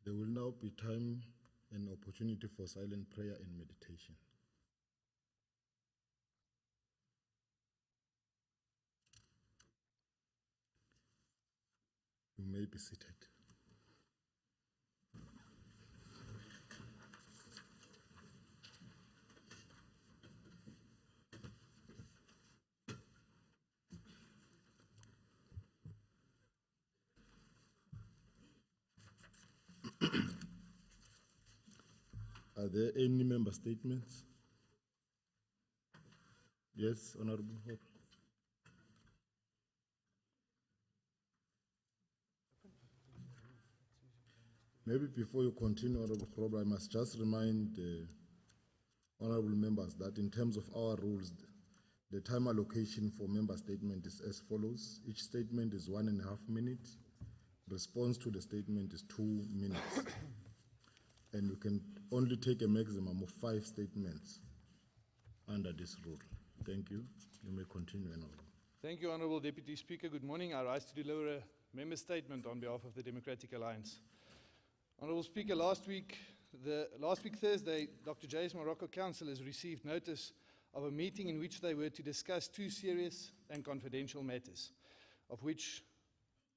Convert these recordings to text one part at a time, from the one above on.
There will now be time and opportunity for silent prayer and meditation. You may be seated. Are there any member statements? Yes, Honorable Hope. Maybe before you continue, Honorable Hope, I must just remind honorable members that in terms of our rules, the time allocation for member statement is as follows. Each statement is 1.5 minutes. Response to the statement is 2 minutes. And you can only take a maximum of 5 statements under this rule. Thank you. You may continue, Honorable. Thank you, Honourable Deputy Speaker. Good morning. I rise to deliver a member statement on behalf of the Democratic Alliance. Honourable Speaker, last week Thursday, Dr. J.S. Morocco councillors received notice of a meeting in which they were to discuss 2 serious and confidential matters, of which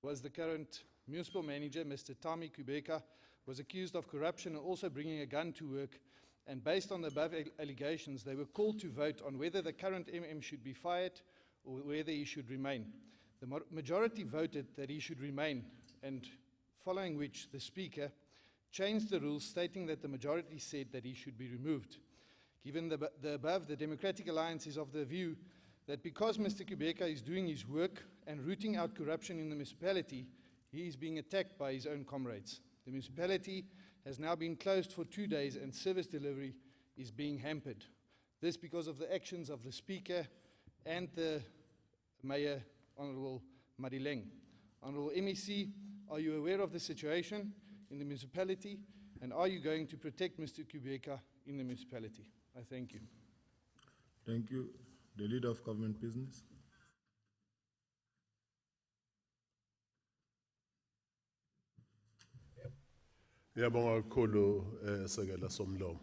was the current municipal manager, Mr. Tami Kubeka, was accused of corruption and also bringing a gun to work. And based on the above allegations, they were called to vote on whether the current MM should be fired or whether he should remain. The majority voted that he should remain, and following which the Speaker changed the rules, stating that the majority said that he should be removed. Given the above, the Democratic Alliance is of the view that because Mr. Kubeka is doing his work and rooting out corruption in the municipality, he is being attacked by his own comrades. The municipality has now been closed for 2 days and service delivery is being hampered. This because of the actions of the Speaker and the Mayor, Honourable Madileng. Honourable MEC, are you aware of the situation in the municipality, and are you going to protect Mr. Kubeka in the municipality? I thank you. Thank you. The Leader of Government Business. Ngiyabonga kakhulu sekela somlomo.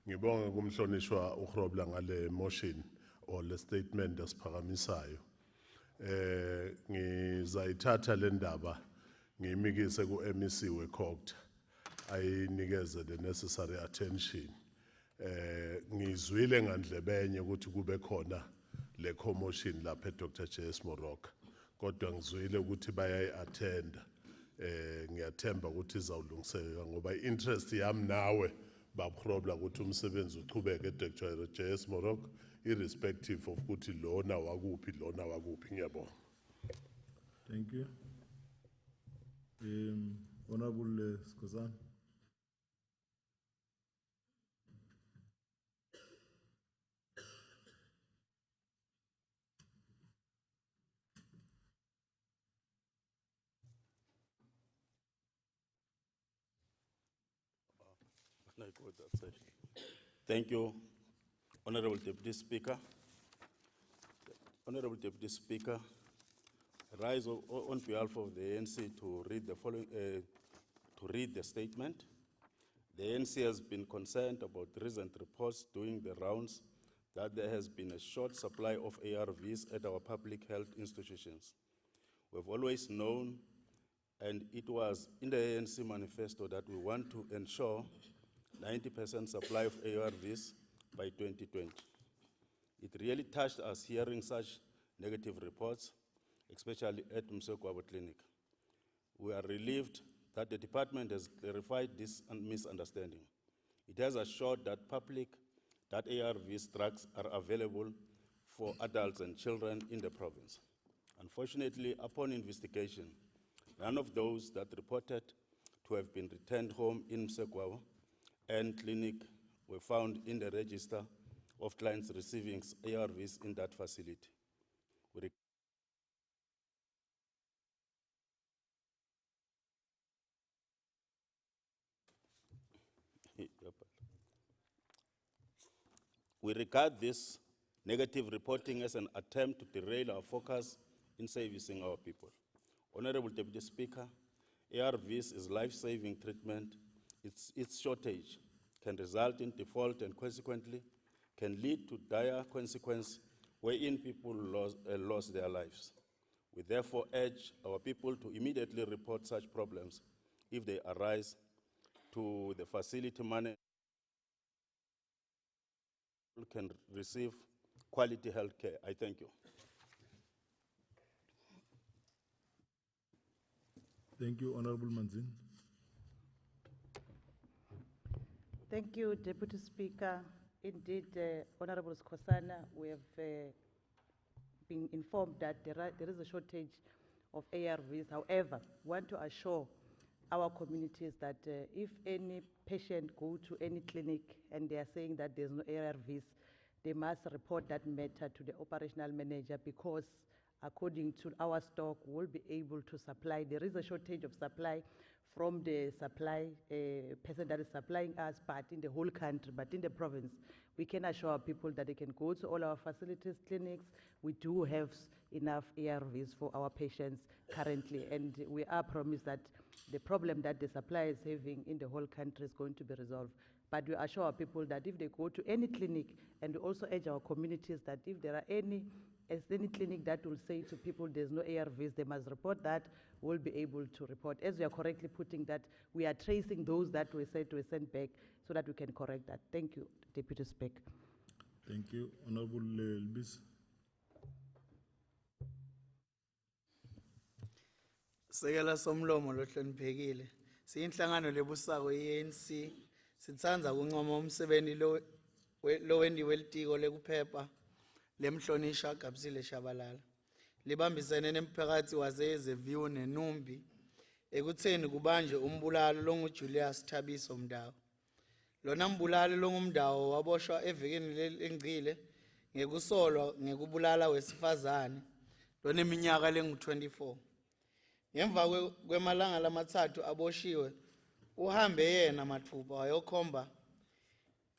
Ngibonga kumhlonishwa uRobla ngale motion or le statement esiphakamisayo. Ngizayithatha le ndaba ngiyimikise ku MEC weCourt ayinikeze the necessary attention. Ngizwile ngandlebenye ukuthi kube khona le commotion lapha eDr. J.S. Morocco. Kodwa ngizwile ukuthi bayayi-attend. Ngiyathemba ukuthi izawulungiseka ngoba interest yami nawe baprobla ukuthi umsebenzi uqhubeke eDr. J.S. Morocco irrespective of ukuthi lona wakuphi ngiyabonga. Thank you. Honorable Skozan. Thank you, Honourable Deputy Speaker. Honourable Deputy Speaker, I rise on behalf of the ANC to read the following, to read the statement. The ANC has been concerned about recent reports doing the rounds that there has been a short supply of ARVs at our public health institutions. We've always known, and it was in the ANC manifesto, that we want to ensure 90% supply of ARVs by 2020. It really touched us hearing such negative reports, especially at Msekwabo Clinic. We are relieved that the department has clarified this misunderstanding. It has assured that ARVs drugs are available for adults and children in the province. Unfortunately, upon investigation, none of those that reported to have been returned home in Msekwabo and clinic were found in the register of clients receiving ARVs in that facility. We regard this negative reporting as an attempt to derail our focus in servicing our people. Honourable Deputy Speaker, ARVs is life-saving treatment its shortage can result in default and consequently can lead to dire consequence wherein people lost their lives. We therefore urge our people to immediately report such problems if they arise to the facility manager who can receive quality health care. I thank you. Thank you, Honorable Manzin. Thank you, Deputy Speaker. Indeed, Honorable Skosana, we have been informed that there is a shortage of ARVs. However, we want to assure our communities that if any patient go to any clinic and they are saying that there's no ARVs, they must report that matter to the operational manager, because according to our stock, we'll be able to supply. There is a shortage of supply from the supply person that is supplying us, but in the whole country, but in the province, we can assure people that they can go to all our facilities, clinics. We do have enough ARVs for our patients currently, and we are promised that the problem that the supply is having in the whole country is going to be resolved. But we assure our people that if they go to any clinic, and we also urge our communities that if there are any clinic that will say to people there's no ARVs, they must report that. We'll be able to report. As you are correctly putting that, we are tracing those that we said we send back so that we can correct that. Thank you, Deputy Speaker. Thank you, Honorable Lbis. Sekela somlomo lohloniphekile. Siyinhlangano lebusako iANC. Sithandza kunqoma umsebenzi lo wendiwe litiko lekuphepha lemhlonisha Gabisile Shabalala. Libambisene nemphakathi waseZeviwu neNumbi ekutheni kubanje umbulalo longuJulius Thabiso Mdawo. Lona mbulalo longumdawo waboshwa evekeni lengcile ngekusolwa ngekubulala wesifazane loneminyaka lengu-24. Ngemva kwemalanga lamathathu aboshiwe, uhambe yena mathupha wayokhomba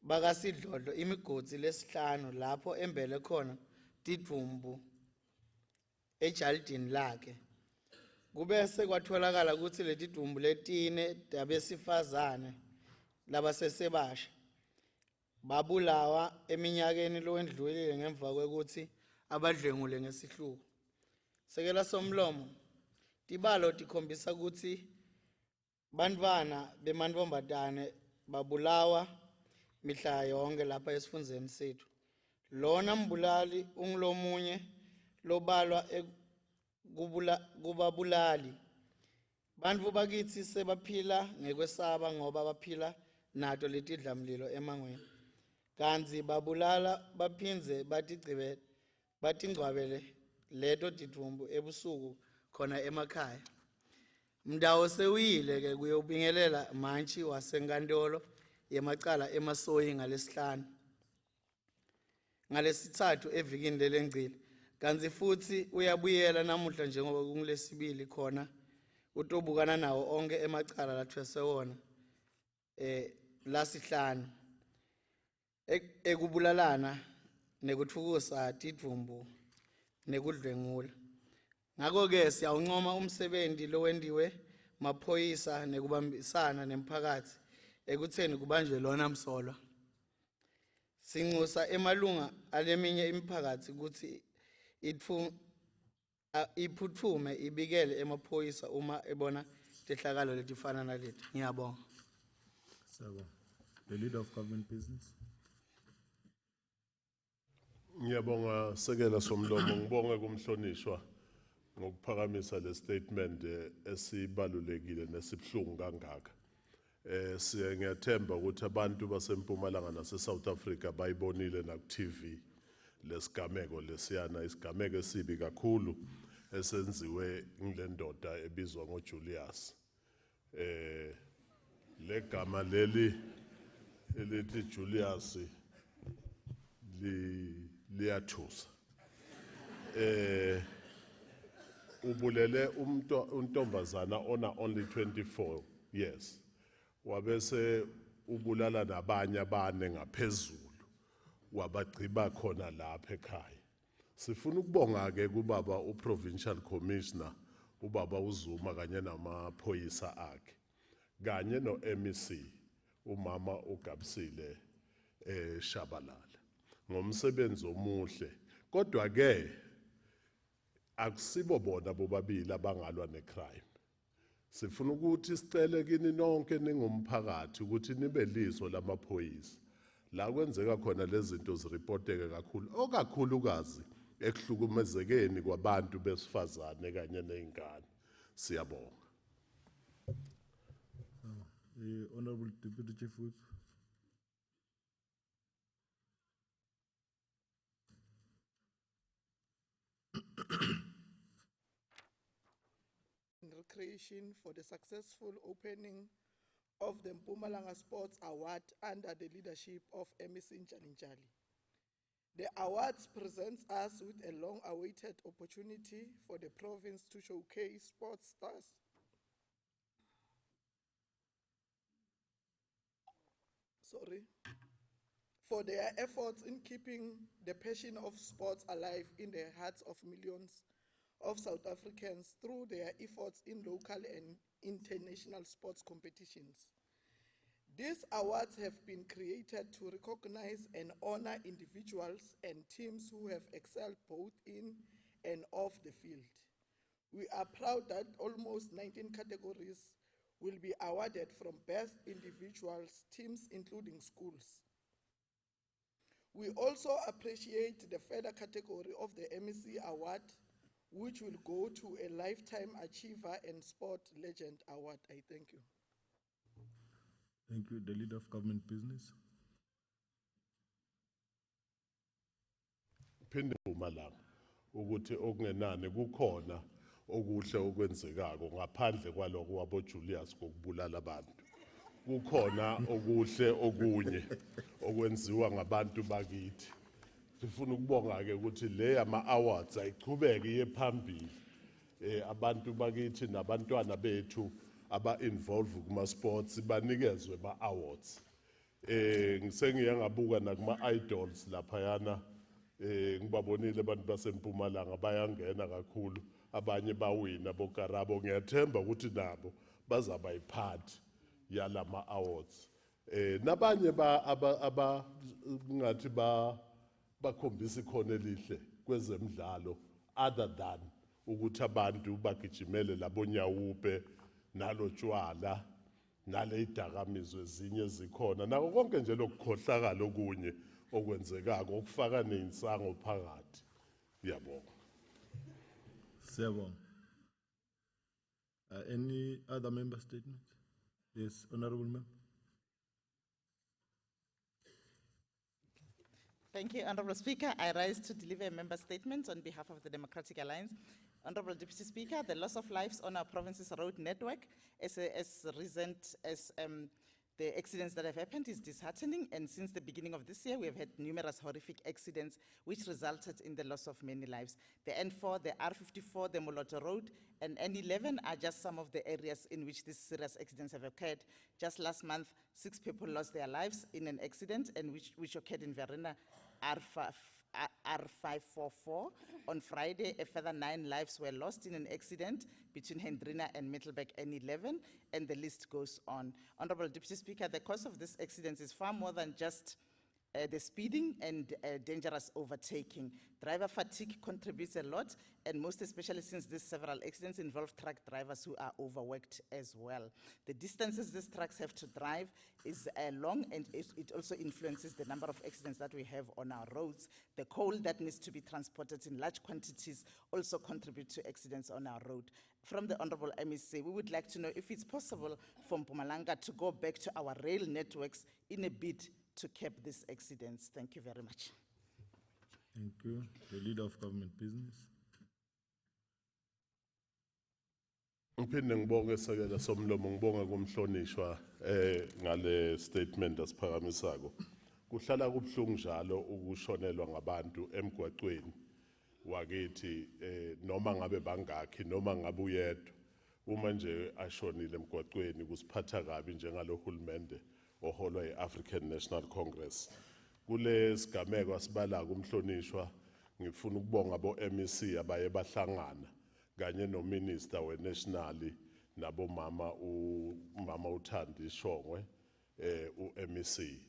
bakaSidlodlo imigodi lesihlanu lapho embele khona tidvumbu ejalidini lakhe. Kubese kwatholakala ukuthi leti tidvumbu letine dabesifazane labasesebasha babulawa eminyakeni lowendlulile ngemva kwekuthi abadlwengule ngesihluku. Sekela somlomo, tibalo tikhombisa ukuthi bantwana bemantombazane babulawa mihla yonke lapha esifundeni sethu. Lona mbulali ungilomunye lobalwa kubabulali. Bantfu bakithi sebaphila ngekwesaba ngoba baphila nato letidlamlilo emangweni. Kanzi babulala baphindze batingcwabele leto tidvumbu ebusuku khona emakhaya. Mdawo sewile ke kuyobingelela mantshi wasenkantolo yemacala emasoyi ngalesitsatfu evikini lelengcile. Kanzi futhi uyabuyela namuhla njengoba kungilesibili khona utobukana nawo onke emacala lathwese wona lasihlanu ekubulalana nekutfukusa tidvumbu nekudlwengula. Ngako-ke siyawuncoma umsebenzi lowendiwe maphoyisa nekubambisana nemphakathi ekutheni kubanjwe lona msolwa. Sinxusa emalunga aleminye imiphakathi ukuthi iphutfume ibikele emaphoyisa uma ebona tehlakalo letifana naleti. Ngiyabonga. The Leader of Government Business. Ngiyabonga Sekela Somlomo, ngibonge kumhlonishwa ngokuphakamisa le statement esibalulekile nesibhlungu kangaka. Ngiyathemba ukuthi abantu baseMpumalanga nase-South Africa bayibonile naku-TV lesigameko lesiyana, isigameko esibi kakhulu esenziwe ngile ndoda ebizwa ngoJulius. Le gama leli elithi Julius liyathusa. Ubulele untombazana ona only 24 years. Wabese ubulala nabanye abane ngaphezulu. Wabagciba khona lapha ekhaya. Sifuna ukubonga ke kubaba uProvincial Commissioner ubaba uZuma kanye namaphoyisa akhe kanye noMEC umama uGabisile Shabalala ngomsebenzi omuhle kodwa ke akusibo bona bobabili abangalwa necrime. Sifuna ukuthi sicele kini nonke ningumphakathi ukuthi nibe liso lamaphoyisa la kwenzeka khona lezi zinto zireporteke kakhulu okakhulukazi ekuhlukumezekeni kwabantu besifazane kanye nezingane. Siyabonga. Honorable Deputy Chief Whip. Recreation for the successful opening of the Mpumalanga Sports Award under the leadership of MEC Njalinjali. The awards presents us with a long-awaited opportunity for the province to showcase sports stars for their efforts in keeping the passion of sports alive in the hearts of millions of South Africans through their efforts in local and international sports competitions. These awards have been created to recognize and honor individuals and teams who have excelled both in and off the field. We are proud that almost 19 categories will be awarded, from best individuals, teams, including schools. We also appreciate the further category of the MEC Award, which will go to a Lifetime Achiever and Sport Legend Award. I thank you. Thank you. The Leader of Government Business. Phinde Mpumalanga ukuthi okungenani kukhona okuhle okwenzekako ngaphandle kwaloko wabo Julius kokubulala abantu. Kukhona okuhle okunye okwenziwa ngabantu bakithi. Sifuna ukubonga ke ukuthi le ama awards ayichubeke iye phambili. Abantu bakithi nabantwana bethu aba involve kuma sports banikezwe ba awards. Ngisengiye ngabuka nakuma idols lapha yana ngibabonile abantu baseMpumalanga bayangena kakhulu, abanye bawina bokarabo. Ngiyathemba ukuthi nabo bazaba iphathi yalama awards. Nabanye ngathi bakhombisa ikhono elihle kwezemidlalo other than ukuthi abantu bagijimele labonyawupe nalotshwala nale idakamizwe ezinye zikhona nako konke nje lokukhohlakala okunye okwenzekako okufaka neinsango phakathi. Ngiyabonga. Siyabonga. Any other member statement? Yes, Honorable Member. Thank you, Honorable Speaker. I rise to deliver a member statement on behalf of the Democratic Alliance. Honorable Deputy Speaker, the loss of lives on our province's road network as recent as the accidents that have happened is disheartening, and since the beginning of this year, we have had numerous horrific accidents which resulted in the loss of many lives. The N4, the R54, the Moloto Road, and N11 are just some of the areas in which these serious accidents have occurred. Just last month, 6 people lost their lives in an accident and which occurred in Verena R544. On Friday, a further 9 lives were lost in an accident between Hendrina and Middelburg N11, and the list goes on. Honorable Deputy Speaker, the cause of this accident is far more than just the speeding and dangerous overtaking. Driver fatigue contributes a lot, and most especially since these several accidents involve truck drivers who are overworked as well. The distances these trucks have to drive is long, and it also influences the number of accidents that we have on our roads. The coal that needs to be transported in large quantities also contribute to accidents on our road. From the Honorable MEC, we would like to know if it's possible for Mpumalanga to go back to our rail networks in a bid to cap these accidents. Thank you very much. Thank you. The Leader of Government Business. Ngiphinde ngibonge sekela somlomo ngibonga kumhlonishwa ngale statement asiphakamisako. Kuhlala kubhlungu njalo ukushonelwa ngabantu emgwaqweni wakithi noma ngabe bangakhi noma ngabe uyedwa. Uma nje ashonile emgwaqweni kusiphatha kabi njengalo hulumende oholwa yi-African National Congress. Kule sigameko asibala kumhlonishwa ngifuna ukubonga bo-MEC abaye bahlangana kanye nominister we-national nabo umama uThandi Shongwe u-MEC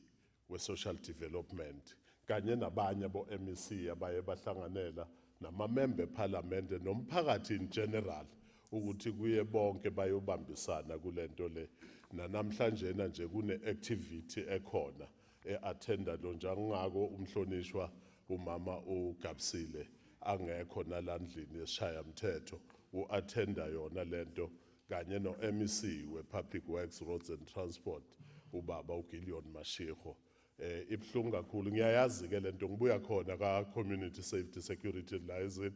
we-social development kanye nabanye bo-MEC abaye bahlanganela nama-member eparlament nomphakathi in general ukuthi kuye bonke bayobambisana kulento le nanamhlanje nje kune-activity ekhona e-attenda lo njengako umhlonishwa umama uGabsile angekho nalandlini yesishaya mthetho u-attenda yona lento kanye no-MEC we-Public Works, Roads and Transport ubaba uGillion Mashego ibhlungu kakhulu ngiyayazi ke lento ngibuya khona ka-community safety security liaison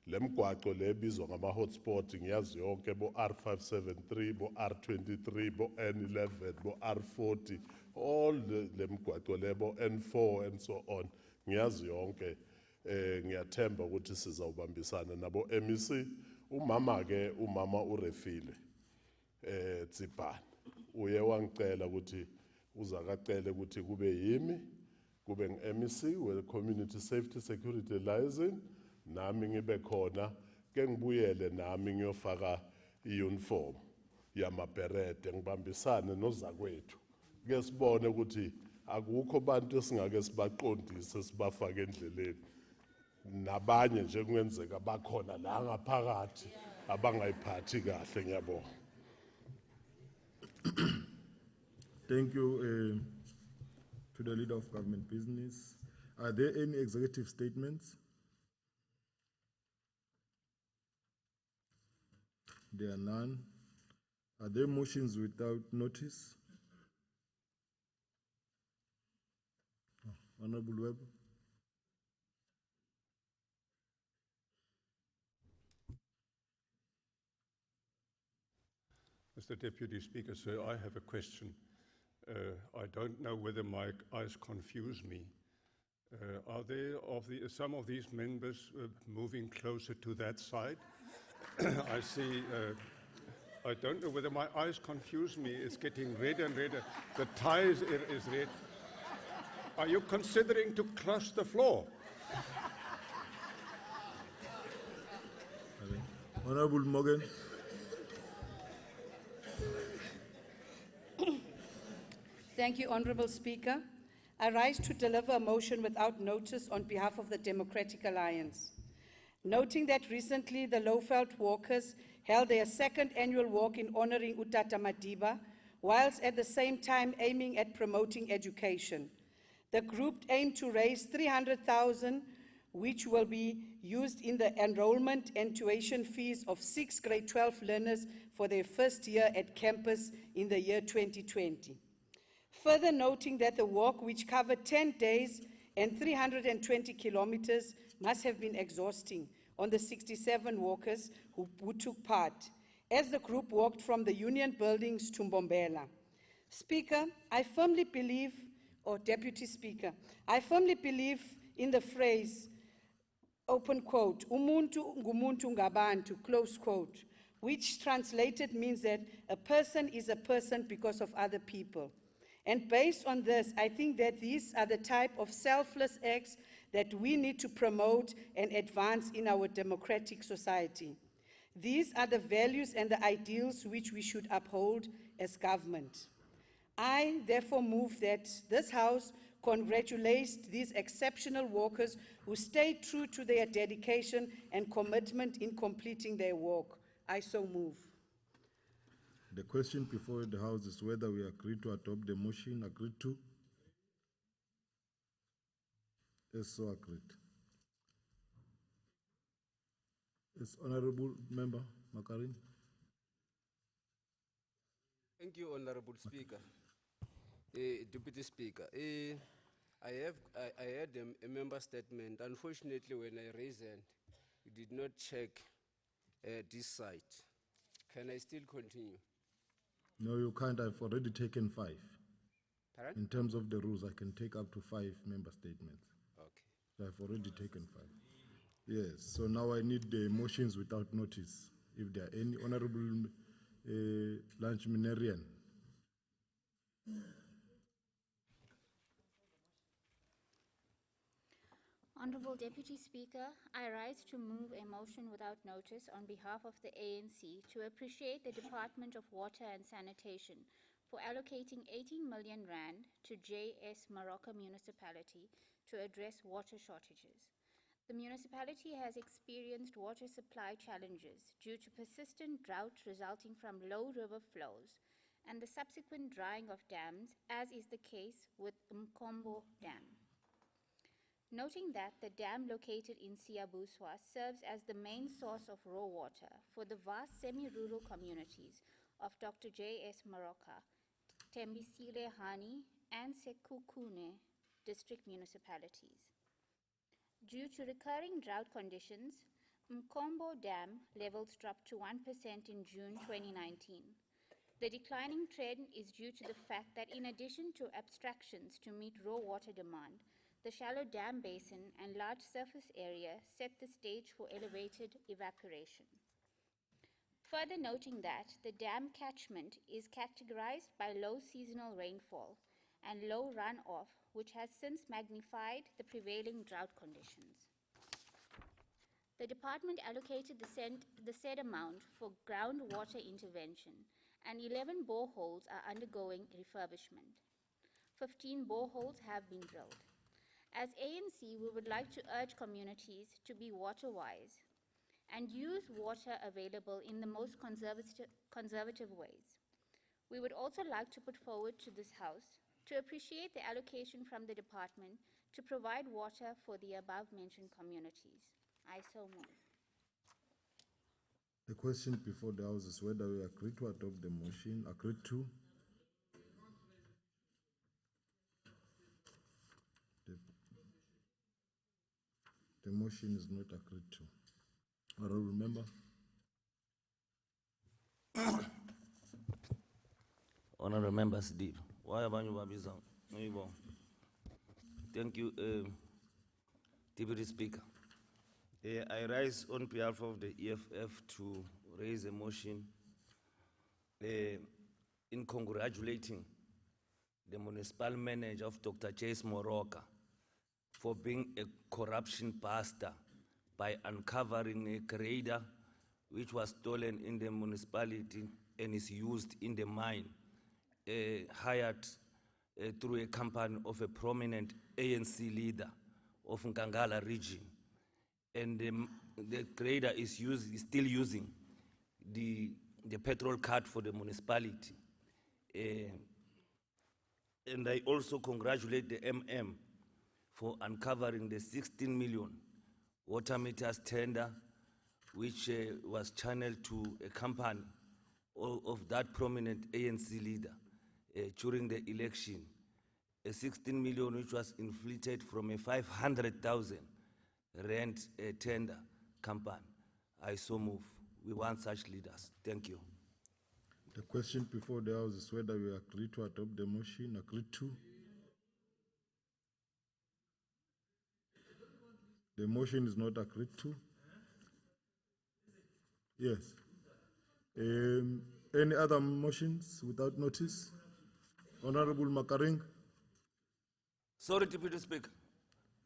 lemgwaqo lebizwa ngama-hotspot ngiyazi yonke bo-R573 bo-R23 bo-N11 bo-R40 all lemgwaqo lebo N4 and so on ngiyazi yonke ngiyathemba ukuthi sizawubambisana nabo MEC umama urefile Tsipane uye wangicela ukuthi uzakacela ukuthi kube yimi kube nge-MEC we-community safety security liaison nami ngibe khona ke ngibuyele nami ngiyofaka i-uniform yamabherede ngibambisane nozakwethu ke sibone ukuthi akukho bantu esingake sibaqondise sibafake endleleni nabanye nje kungenzeka bakhona la ngaphakathi abangayiphathi kahle ngiyabonga. Thank you to the leader of government business. Are there any executive statements? There are none. Are there motions without notice? Honorable Webb. Mr. Deputy Speaker, sir, I have a question. I don't know whether my eyes confuse me. Are there some of these members moving closer to that side? I see, I don't know whether my eyes confuse me. It's getting redder and redder. The tie is red. Are you considering to cross the floor? Honorable Morgan. Thank you, Honourable Speaker. I rise to deliver a motion without notice on behalf of the Democratic Alliance. Noting that recently the Lowveld Walkers held their second annual walk in honouring Utata Madiba, whilst at the same time aiming at promoting education. The group aimed to raise 300,000, which will be used in the enrollment and tuition fees of 6 grade 12 learners for their first year at campus in the year 2020. Further noting that the walk, which covered 10 days and 320 kilometers, must have been exhausting on the 67 walkers who took part, as the group walked from the Union Buildings to Mbombela. Speaker, I firmly believe, or Deputy Speaker, I firmly believe in the phrase, open quote, umuntu ngumuntu ngabantu, close quote, which translated means that a person is a person because of other people. And based on this, I think that these are the type of selfless acts that we need to promote and advance in our democratic society. These are the values and the ideals which we should uphold as government. I therefore move that this House congratulates these exceptional workers who stayed true to their dedication and commitment in completing their work. I so move. The question before the House is whether we agree to adopt the motion. Agreed to? Yes, so agreed. Yes, Honorable Member Makarin. Thank you, Honorable Speaker. Deputy Speaker, I had a member statement. Unfortunately, when I raised it, you did not check this site. Can I still continue? No, you can't. I've already taken 5. Pardon? In terms of the rules, I can take up to 5 member statements. Okay. So I've already taken 5. Yes, so now I need the motions without notice. If there are any, Honorable Lanchminerian. Honourable Deputy Speaker, I rise to move a motion without notice on behalf of the ANC to appreciate the Department of Water and Sanitation for allocating 18 million rand to JS Morocco municipality to address water shortages. The municipality has experienced water supply challenges due to persistent drought resulting from low river flows and the subsequent drying of dams, as is the case with Mkombo Dam. Noting that the dam located in Siabuswa serves as the main source of raw water for the vast semi-rural communities of Dr. J.S. Morocco, Tembisile Hani, and Sekukune district municipalities. Due to recurring drought conditions, Mkombo Dam levels dropped to 1% in June 2019. The declining trend is due to the fact that in addition to abstractions to meet raw water demand, the shallow dam basin and large surface area set the stage for elevated evaporation. Further noting that the dam catchment is categorized by low seasonal rainfall and low runoff, which has since magnified the prevailing drought conditions. The department allocated the said amount for groundwater intervention, and 11 boreholes are undergoing refurbishment. 15 boreholes have been drilled. As ANC, we would like to urge communities to be water-wise and use water available in the most conservative ways. We would also like to put forward to this House to appreciate the allocation from the department to provide water for the above-mentioned communities. I so move. The question before the House is whether we agree to adopt the motion. Agreed to? The motion is not agreed to. Honorable Member. Honorable Members, Deep. Why are you Thank you, Deputy Speaker. I rise on behalf of the EFF to raise a motion in congratulating the municipal manager of Dr. J.S. Morocco for being a corruption buster by uncovering a grader which was stolen in the municipality and is used in the mine, hired through a company of a prominent ANC leader of Nkangala region. And the grader is still using the petrol card for the municipality. And I also congratulate the MM for uncovering the 16 million water meters tender, which was channeled to a company of that prominent ANC leader during the election. A 16 million which was inflated from a 500,000 rent tender company. I so move. We want such leaders. Thank you. The question before the House is whether we agree to adopt the motion. Agreed to? The motion is not agreed to. Yes. Any other motions without notice? Honorable Makaring. Sorry, Deputy Speaker.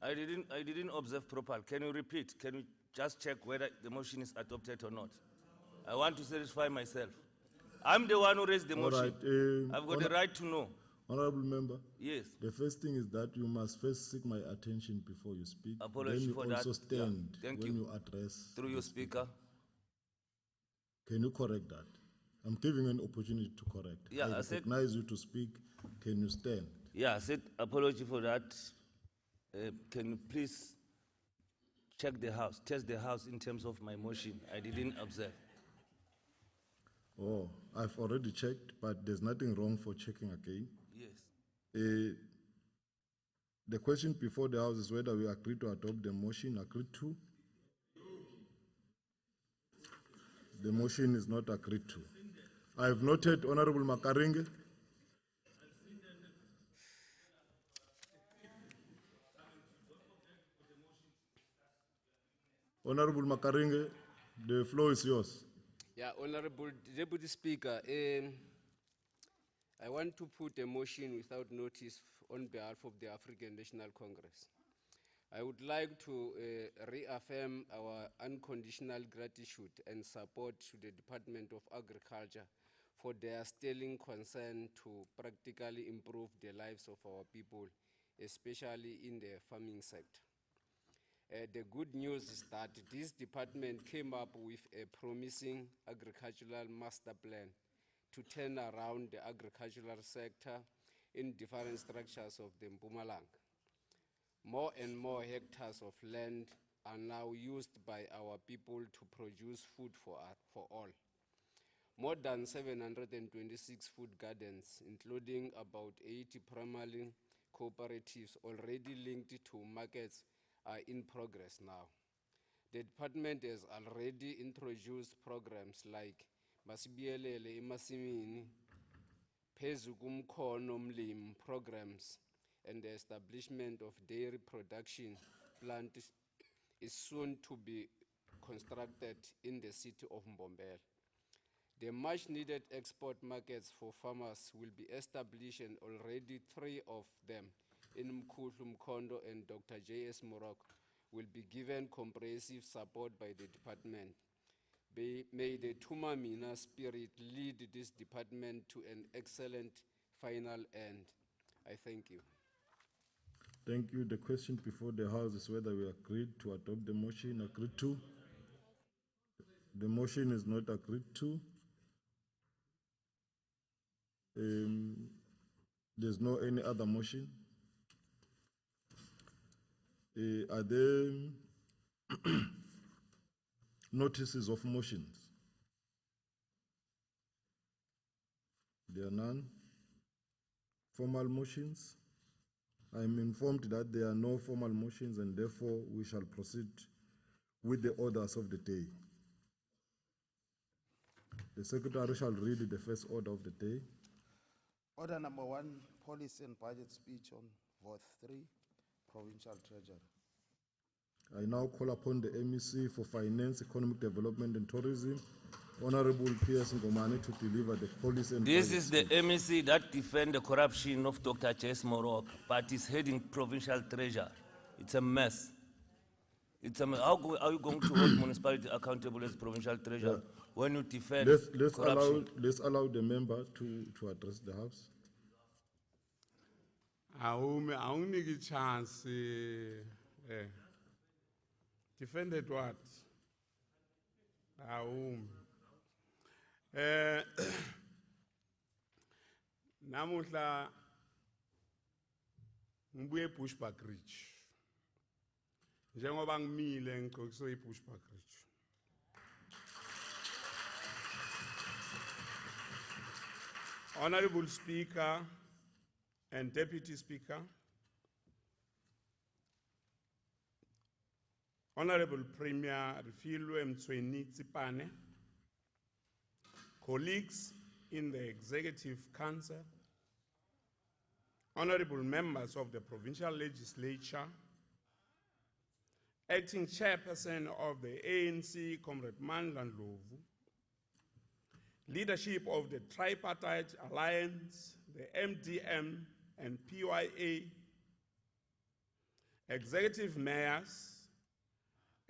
I didn't observe properly. Can you repeat? Can you just check whether the motion is adopted or not? I want to satisfy myself. I'm the one who raised the motion. Right, I've got the right to know. Honorable Member. Yes. The first thing is that you must first seek my attention before you speak. Apology then you for also that. stand Yeah. Thank when you. you address. Through your speaker. Can you correct that? I'm giving you an opportunity to correct. Yeah, I I said- recognize you to speak. Can you stand? Yeah, I said apology for that. Can you please check the House, test the House in terms of my motion? I didn't observe. Oh, I've already checked, but there's nothing wrong for checking again. Yes. The question before the House is whether we agree to adopt the motion. Agreed to? The motion is not agreed to. I have noted Honorable Makaringe. Honorable Makaringe, the floor is yours. Yeah, Honorable Deputy Speaker, I want to put a motion without notice on behalf of the African National Congress. I would like to reaffirm our unconditional gratitude and support to the Department of Agriculture for their sterling concern to practically improve the lives of our people, especially in the farming sector. The good news is that this department came up with a promising agricultural master plan to turn around the agricultural sector in different structures of the Mpumalanga. More and more hectares of land are now used by our people to produce food for all. More than 726 food gardens, including about 80 primary cooperatives already linked to markets, are in progress now. The department has already introduced programs like Masibiyelele emasimini, Phezu kumkhono mlimi programs, and the establishment of dairy production plant is soon to be constructed in the city of Mbombela. The much needed export markets for farmers will be established, and already 3 of them in Mkhuhlu, Mkhondo and Dr. J.S. Morocco will be given comprehensive support by the department. May the Tumamina spirit lead this department to an excellent final end. I thank you. Thank you. The question before the House is whether we agreed to adopt the motion. Agreed to? The motion is not agreed to. There's no any other motion. Are there notices of motions? There are none. Formal motions? I'm informed that there are no formal motions, and therefore we shall proceed with the orders of the day. The Secretary shall read the first order of the day. Order number 1, policy and budget speech on vote 3, provincial treasury. I now call upon the MEC for Finance, Economic Development and Tourism, Honorable P.S. Ngomane, to deliver the policy and This budget is the speech. MEC that defend the corruption of Dr. J.S. Morocco, but is heading provincial treasury. It's a mess. It's a mess. How are you going to hold municipality accountable as provincial treasurer when you defend corruption? Let's allow the member to address the House. Auniki chance. Defended what? Namuhla ngibuye Bushbuck Ridge. Njengoba ngimile ngixoxiswe Bushbuck Ridge. Honorable Speaker and Deputy Speaker, Honorable Premier Refilwe Mtsweni Tsipane, colleagues in the Executive Council, honorable members of the Provincial Legislature, acting chairperson of the ANC, Comrade Mandla Ndlovu, leadership of the Tripartite Alliance, the MDM and PYA, executive mayors,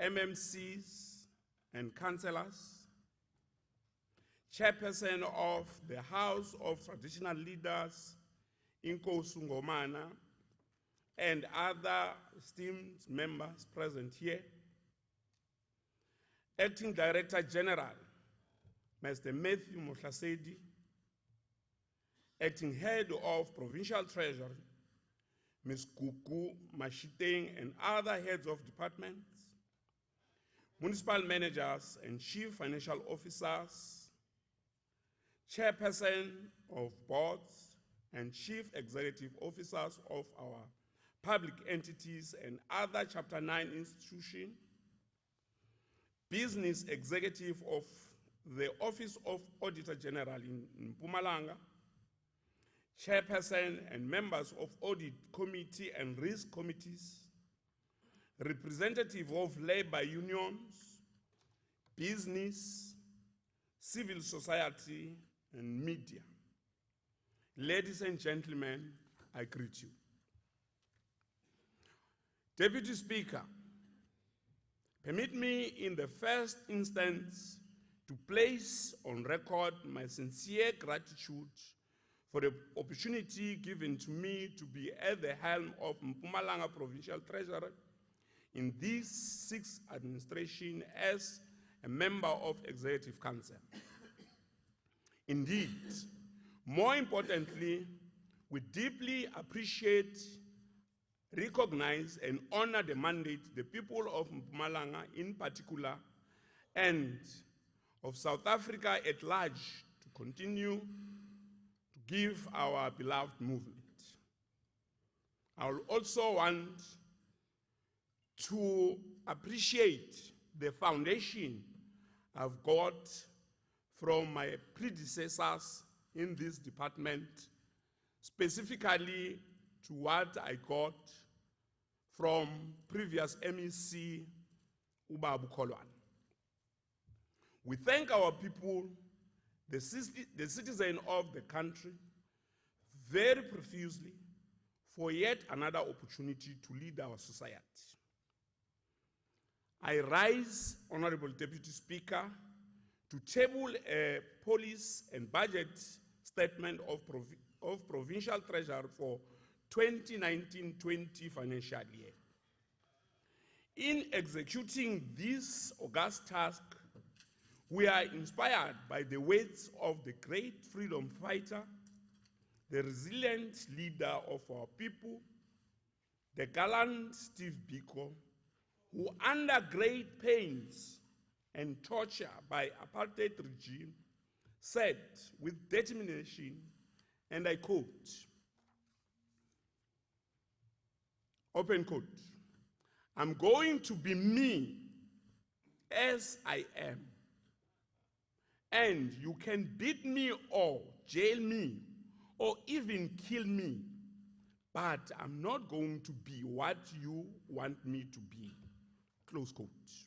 MMCs and councillors, chairperson of the House of Traditional Leaders, Inkosi Ngomane, and other esteemed members present here, Acting Director General, Mr. Matthew Mohlasedi, Acting Head of Provincial Treasury, Ms. Gugu Mashiteng, and other heads of departments, municipal managers and chief financial officers, chairperson of boards and chief executive officers of our public entities and other Chapter 9 institutions, business executive of the Office of Auditor General in Mpumalanga, chairperson and members of audit committee and risk committees, representative of labor unions, business, civil society, and media. Ladies and gentlemen, I greet you. Deputy Speaker, permit me in the first instance to place on record my sincere gratitude for the opportunity given to me to be at the helm of Mpumalanga Provincial Treasury in this sixth administration as a member of Executive Council. Indeed, more importantly, we deeply appreciate, recognize, and honor the mandate the people of Mpumalanga in particular and of South Africa at large to continue to give our beloved movement. I will also want to appreciate the foundation I've got from my predecessors in this department, specifically to what I got from previous MEC Ubabu Kolwan. We thank our people, the citizen of the country, very profusely for yet another opportunity to lead our society. I rise, Honorable Deputy Speaker, to table a policy and budget statement of Provincial Treasury for 2019-20 financial year. In executing this august task, we are inspired by the words of the great freedom fighter, the resilient leader of our people, the gallant Steve Biko, who under great pains and torture by apartheid regime said with determination, and I quote, open quote, "I'm going to be me as I am, and you can beat me or jail me or even kill me, but I'm not going to be what you want me to be." Close quote.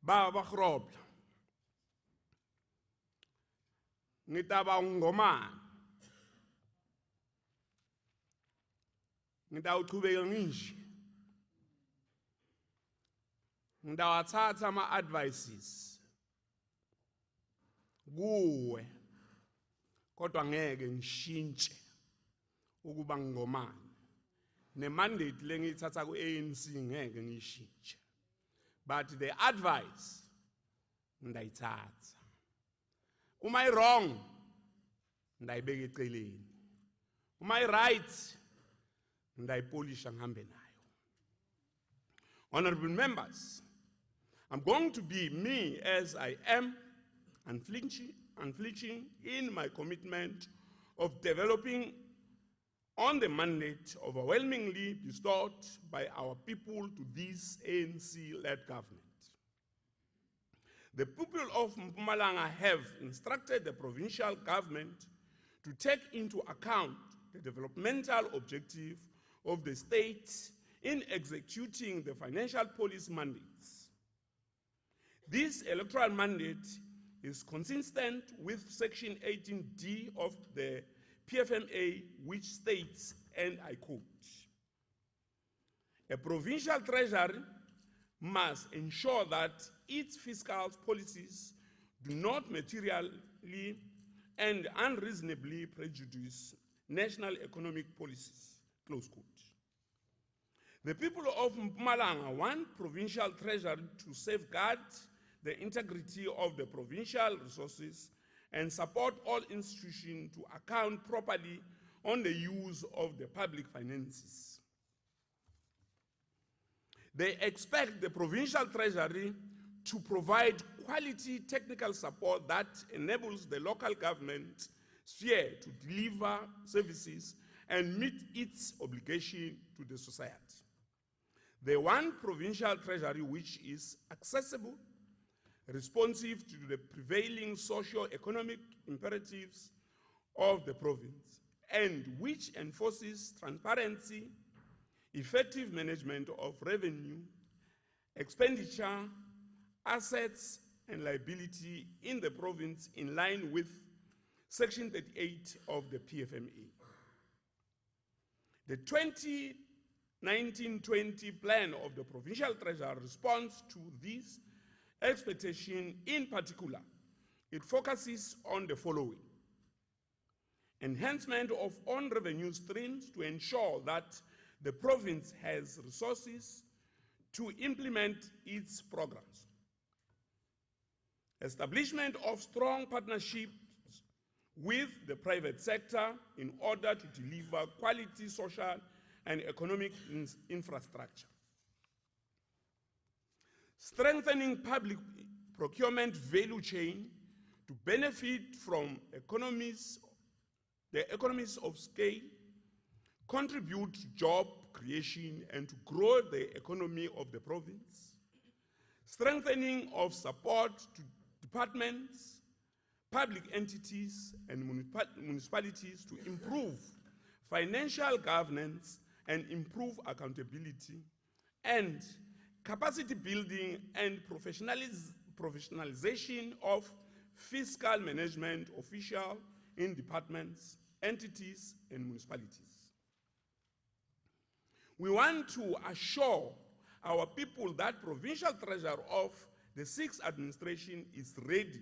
Baba Grobla, ngitaba ngomani, ngitawuchubeka ngisho, ngitawathatha ama-advices kuwe, kodwa ngeke ngishintshe ukuba ngingomani. Ne-mandate lengiyithatha ku-ANC ngeke ngiyishintshe. But the advice, ndayithatha. Am I wrong? Ndayibeka eceleni. Am I right? Ndayipolisha ngihambe nayo. Honorable members, I'm going to be me as I am, unflinching in my commitment of developing on the mandate overwhelmingly bestowed by our people to this ANC-led government. The people of Mpumalanga have instructed the provincial government to take into account the developmental objective of the state in executing the financial policy mandates. This electoral mandate is consistent with Section 18D of the PFMA, which states, and I quote, "A provincial treasury must ensure that its fiscal policies do not materially and unreasonably prejudice national economic policies," close quote. The people of Mpumalanga want provincial treasury to safeguard the integrity of the provincial resources and support all institutions to account properly on the use of the public finances. They expect the provincial treasury to provide quality technical support that enables the local government sphere to deliver services and meet its obligation to the society. They want provincial treasury which is accessible, responsive to the prevailing socio-economic imperatives of the province, and which enforces transparency, effective management of revenue, expenditure, assets, and liability in the province in line with Section 38 of the PFMA. The 2019-20 plan of the Provincial Treasury responds to these expectation in particular, it focuses on the following: enhancement of own revenue streams to ensure that the province has resources to implement its programs, establishment of strong partnerships with the private sector in order to deliver quality social and economic infrastructure, strengthening public procurement value chain to benefit from the economies of scale, contribute to job creation and to grow the economy of the province, strengthening of support to departments, public entities and municipalities to improve financial governance and improve accountability, and capacity building and professionalization of fiscal management officials in departments, entities, and municipalities. We want to assure our people that Provincial Treasurer of the 6th administration is ready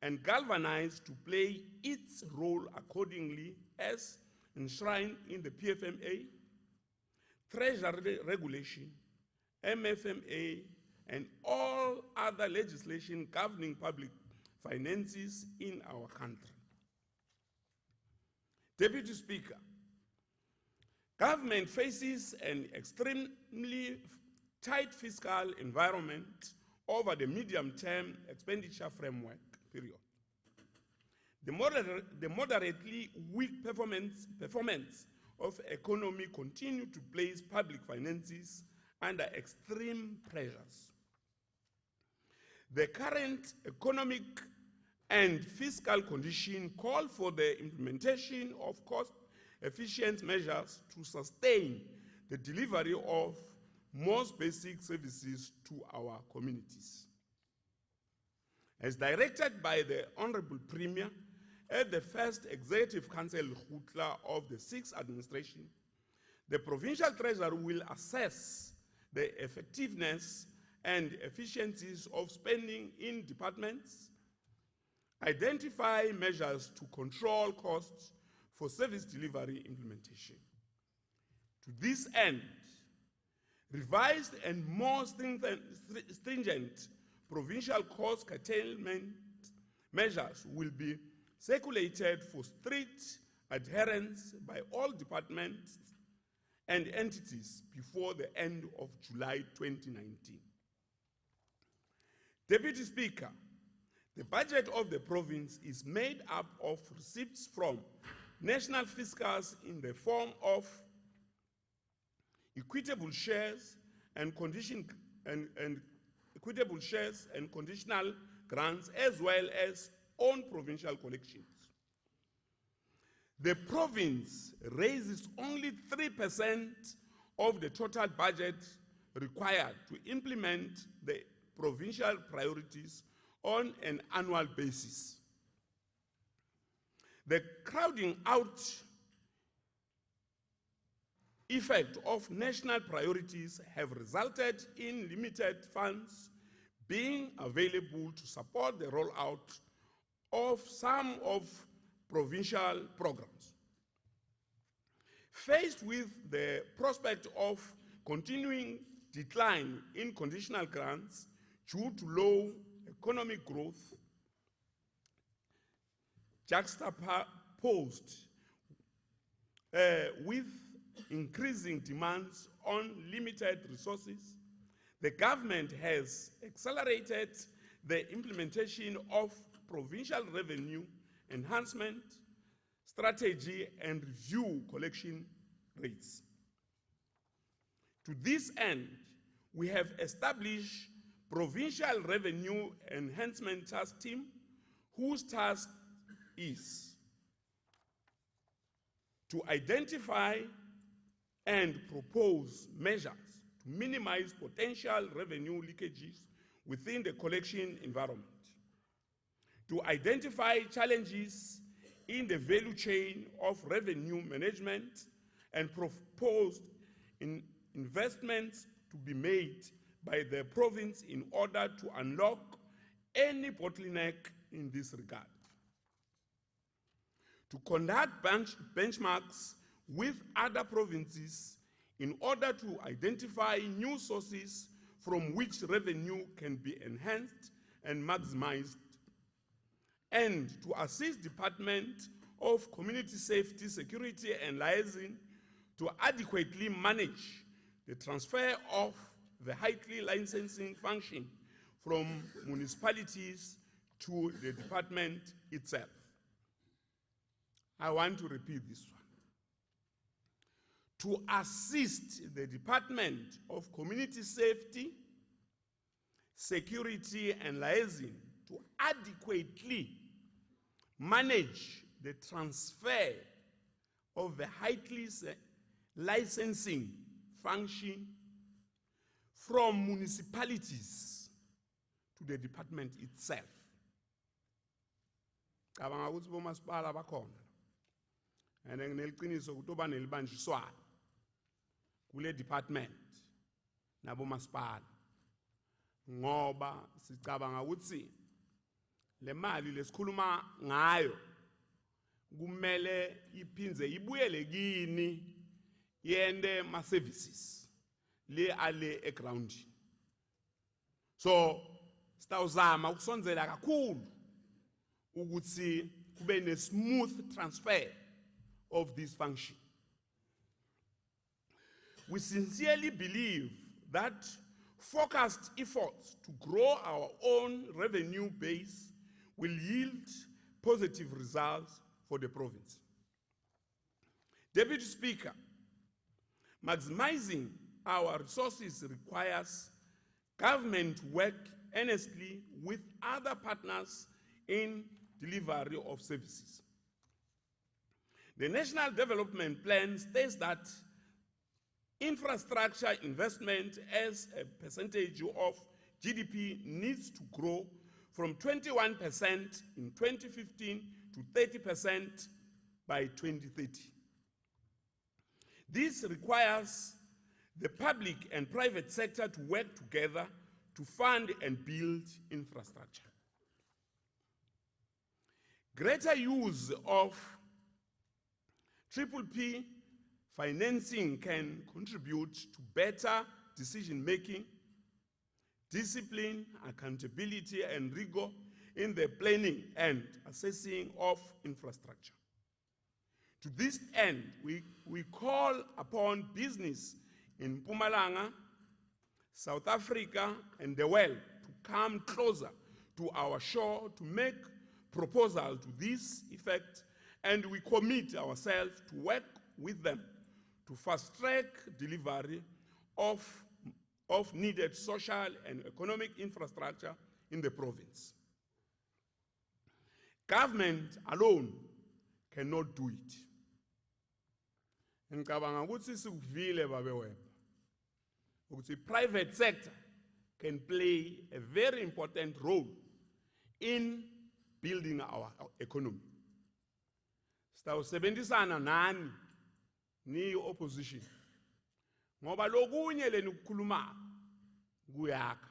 and galvanized to play its role accordingly as enshrined in the PFMA, Treasury Regulation, MFMA, and all other legislation governing public finances in our country. Deputy Speaker, government faces an extremely tight fiscal environment over the medium-term expenditure framework period. The moderately weak performance of economy continue to place public finances under extreme pressures. The current economic and fiscal condition call for the implementation of cost-efficient measures to sustain the delivery of most basic services to our communities. As directed by the Honorable Premier at the first Executive Council of the 6th administration, the Provincial Treasurer will assess the effectiveness and efficiencies of spending in departments, identify measures to control costs for service delivery implementation. To this end, revised and more stringent provincial cost curtailment measures will be circulated for strict adherence by all departments and entities before the end of July 2019. Deputy Speaker, the budget of the province is made up of receipts from national fiscals in the form of equitable shares and equitable shares and conditional grants, as well as own provincial collections. The province raises only 3% of the total budget required to implement the provincial priorities on an annual basis. The crowding out effect of national priorities have resulted in limited funds being available to support the rollout of some of provincial programs. Faced with the prospect of continuing decline in conditional grants due to low economic growth, juxtaposed with increasing demands on limited resources, the government has accelerated the implementation of provincial revenue enhancement strategy and review collection rates. To this end, we have established Provincial Revenue Enhancement Task Team, whose task is to identify and propose measures to minimize potential revenue leakages within the collection environment, to identify challenges in the value chain of revenue management and propose investments to be made by the province in order to unlock any bottleneck in this regard. To conduct benchmarks with other provinces in order to identify new sources from which revenue can be enhanced and maximized, and to assist Department of Community Safety, Security and Liaison to adequately manage the transfer of the highly licensing function from municipalities to the department itself. I want to repeat this one. To assist the Department of Community Safety, Security and Liaison to adequately manage the transfer of the highly licensing function from municipalities to the department itself. Cabanga ukuthi bomasipala bakhona. And ngineqiniso ukuthi oba nelibanjiswana kule department nabomasipala. Ngoba sicabanga ukuthi le mali lesikhuluma ngayo kumele iphinze ibuyele kini yende ma services le ale eground. So sitawuzama ukusondzela kakhulu ukuthi kube ne smooth transfer of this function. We sincerely believe that focused efforts to grow our own revenue base will yield positive results for the province. Deputy Speaker, maximizing our resources requires government to work earnestly with other partners in delivery of services. The National Development Plan states that infrastructure investment as a percentage of GDP needs to grow from 21% in 2015 to 30% by 2030. This requires the public and private sector to work together to fund and build infrastructure. Greater use of PPP financing can contribute to better decision-making, discipline, accountability, and rigor in the planning and assessing of infrastructure. To this end, we call upon business in Mpumalanga, South Africa, and the world to come closer to our shore to make proposals to this effect, and we commit ourselves to work with them to fast-track delivery of needed social and economic infrastructure in the province. Government alone cannot do it. Ngicabanga ukuthi sikuvile babeweba ukuthi private sector can play a very important role in building our economy. Sitawusebenzisana nani ni opposition ngoba lokunye leni ukukhuluma kuyakha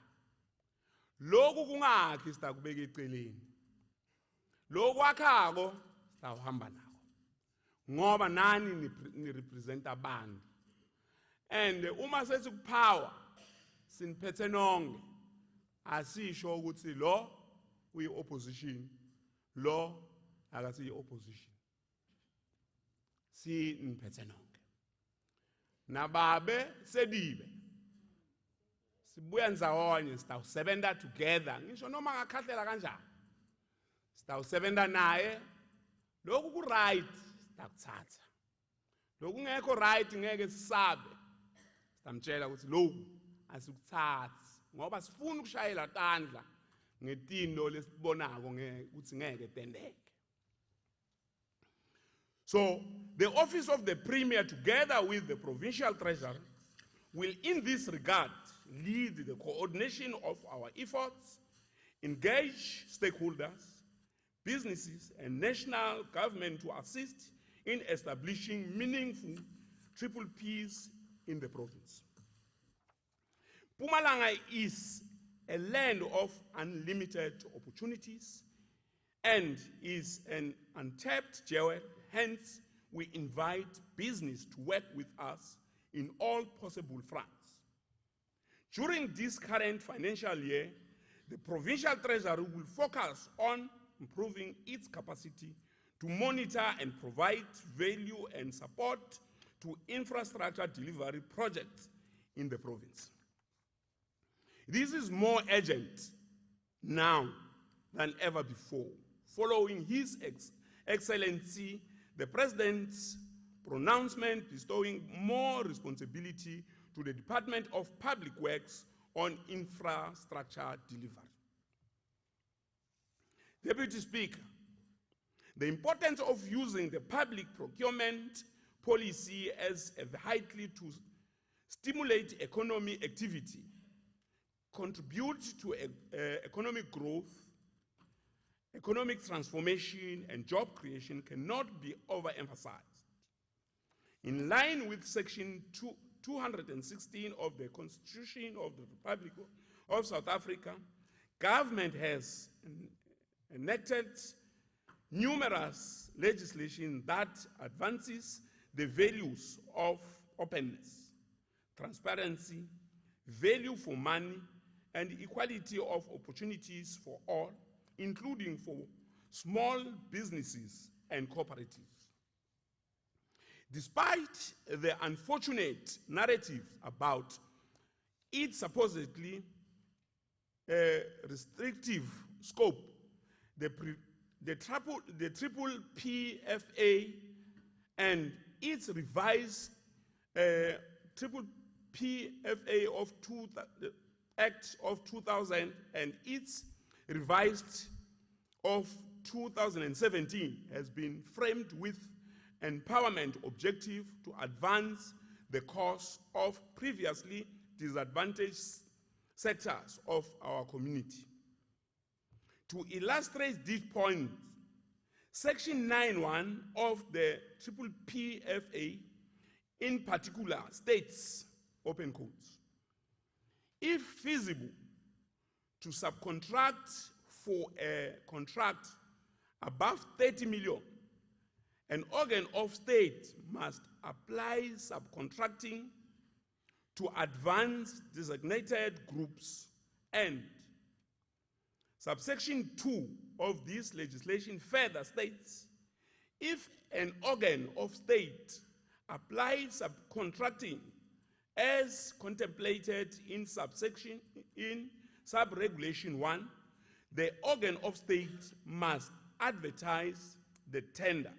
lokhu kungakhi sitakubeka eceleni lokwakhako sitawuhamba nako ngoba nani ni represent abantu and uma sesikupower siniphethe nonke asisho ukuthi lo uyi opposition lo akasiyi opposition si niphethe nonke nababe sedibe sibuya ndzawonye sitawusebenza together ngisho noma ngakhahlela kanjani sitawusebenza naye lokhu ku right sitakutsatsa lokhu ngekho right ngeke sisabe sitamtshela ukuthi lokhu asikutsathi ngoba sifuna ukushayela tandla ngetino lesibonako ukuthi ngeke tendeke. So the office of the Premier, together with the Provincial Treasurer, will in this regard lead the coordination of our efforts, engage stakeholders, businesses, and national government to assist in establishing meaningful PPPs in the province. Mpumalanga is a land of unlimited opportunities and is an untapped jewel. Hence, we invite business to work with us in all possible fronts. During this current financial year, the Provincial Treasury will focus on improving its capacity to monitor and provide value and support to infrastructure delivery projects in the province. This is more urgent now than ever before, following His Excellency the President's pronouncement bestowing more responsibility to the Department of Public Works on infrastructure delivery. Deputy Speaker, the importance of using the public procurement policy as a vehicle to stimulate economic activity, contribute to economic growth, economic transformation, and job creation cannot be overemphasized. In line with Section 216 of the Constitution of the Republic of South Africa, government has enacted numerous legislation that advances the values of openness, transparency, value for money, and equality of opportunities for all, including for small businesses and cooperatives. Despite the unfortunate narrative about its supposedly restrictive scope, the triple PFA and its revised triple PFA of Act of 2000 and its revised of 2017 has been framed with empowerment objective to advance the cause of previously disadvantaged sectors of our community. To illustrate this point, Section 9.1 of the Triple PFA in particular states, open quotes, if feasible, to subcontract for a contract above 30 million, an organ of state must apply subcontracting to advance designated groups, and subsection 2 of this legislation further states, if an organ of state applies subcontracting as contemplated in sub-regulation 1, the organ of state must advertise the tender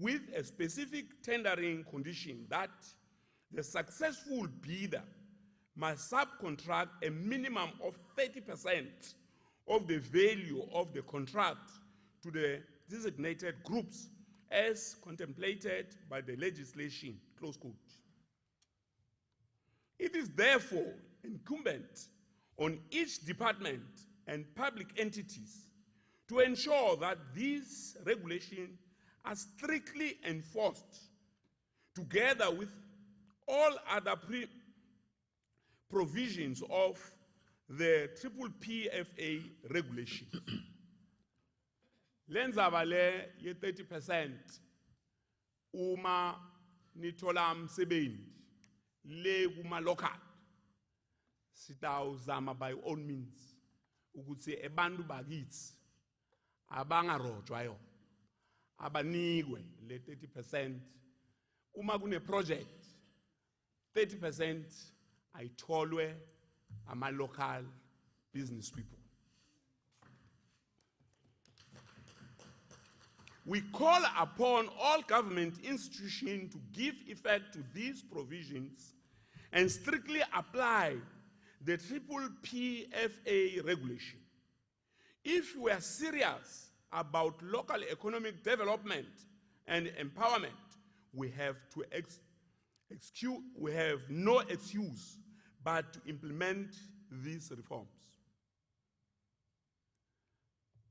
with a specific tendering condition that the successful bidder must subcontract a minimum of 30% of the value of the contract to the designated groups as contemplated by the legislation, close quote. It is therefore incumbent on each department and public entities to ensure that these regulations are strictly enforced, together with all other provisions of the Triple PFA regulations. Lendzaba le ye 30% uma nithola msebenzi le kuma local sitawuzama by all means ukuthi ebantu bakithi abangarojwa yona abanikwe le 30%. Uma kune project 30% ayitholwe ama local business people. We call upon all government institutions to give effect to these provisions and strictly apply the Triple PFA regulation. If we are serious about local economic development and empowerment, we have no excuse but to implement these reforms.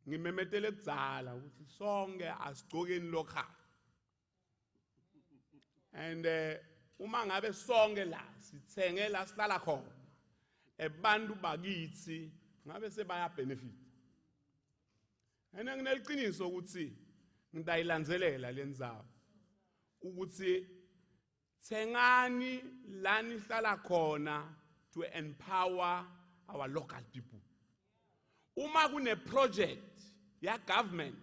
Ngimemetele kudzala ukuthi sonke asigqokeni local. And uma ngabe sonke la sithenge la sihlala khona ebantu bakithi ngabe sebaya benefit. Ena ngineliqiniso ukuthi ngidayilandzelela lendzawo ukuthi thengani lani hlala khona to empower our local people. Uma kune project ya government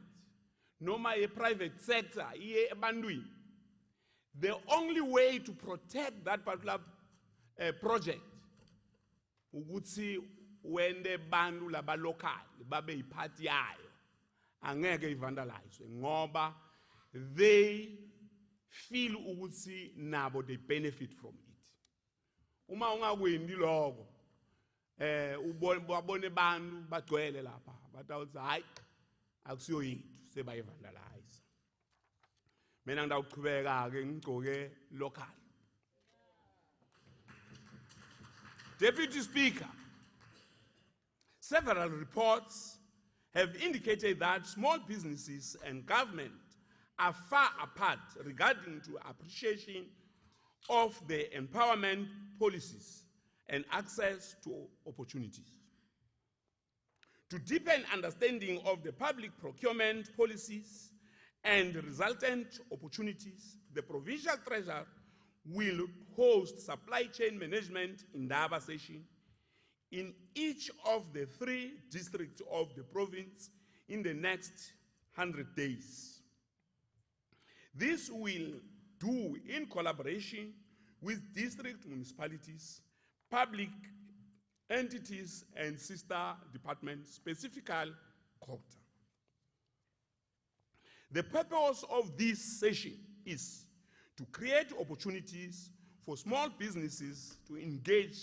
noma ye private sector iye ebantwini, the only way to protect that particular project ukuthi wende bantu laba local babe iphathi yayo angeke ivandalize ngoba they feel ukuthi nabo they benefit from it. Uma ungakwendi lokho ubone bantu bagcwele lapha batawuthi hayi akusiyo yethu sebayivandalize. Mina ngidawuchubeka ke ngigcoke local. Deputy Speaker, several reports have indicated that small businesses and government are far apart regarding to appreciation of the empowerment policies and access to opportunities. To deepen understanding of the public procurement policies and resultant opportunities, the Provincial Treasurer will host supply chain management Indaba session in each of the 3 districts of the province in the next 100 days. This will do in collaboration with district municipalities, public entities, and sister departments, specifically quota. The purpose of this session is to create opportunities for small businesses to engage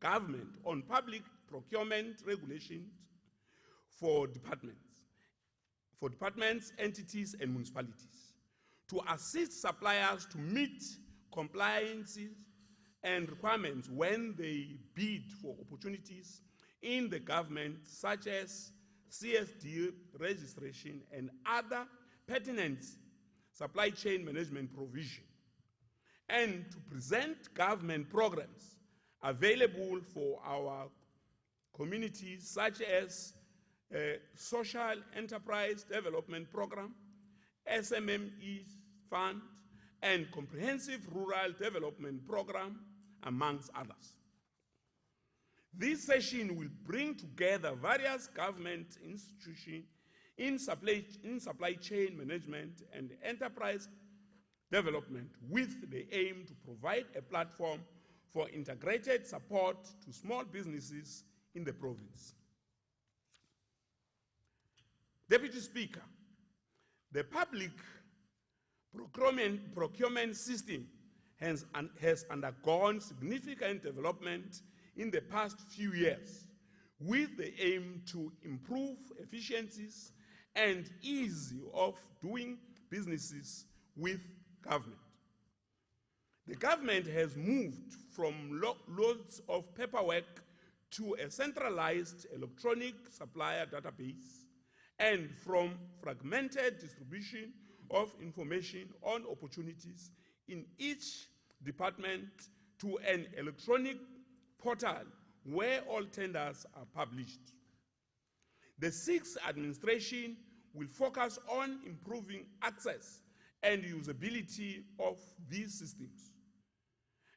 government on public procurement regulations for departments, entities, and municipalities, to assist suppliers to meet compliances and requirements when they bid for opportunities in the government, such as CSD registration and other pertinent supply chain management provision, and to present government programs available for our communities, such as Social Enterprise Development Program, SMME Fund, and Comprehensive Rural Development Program, amongst others. This session will bring together various government institutions in supply chain management and enterprise development with the aim to provide a platform for integrated support to small businesses in the province. Deputy Speaker, the public procurement system has undergone significant development in the past few years with the aim to improve efficiencies and ease of doing businesses with government. The government has moved from loads of paperwork to a centralized electronic supplier database and from fragmented distribution of information on opportunities in each department to an electronic portal where all tenders are published. The 6th administration will focus on improving access and usability of these systems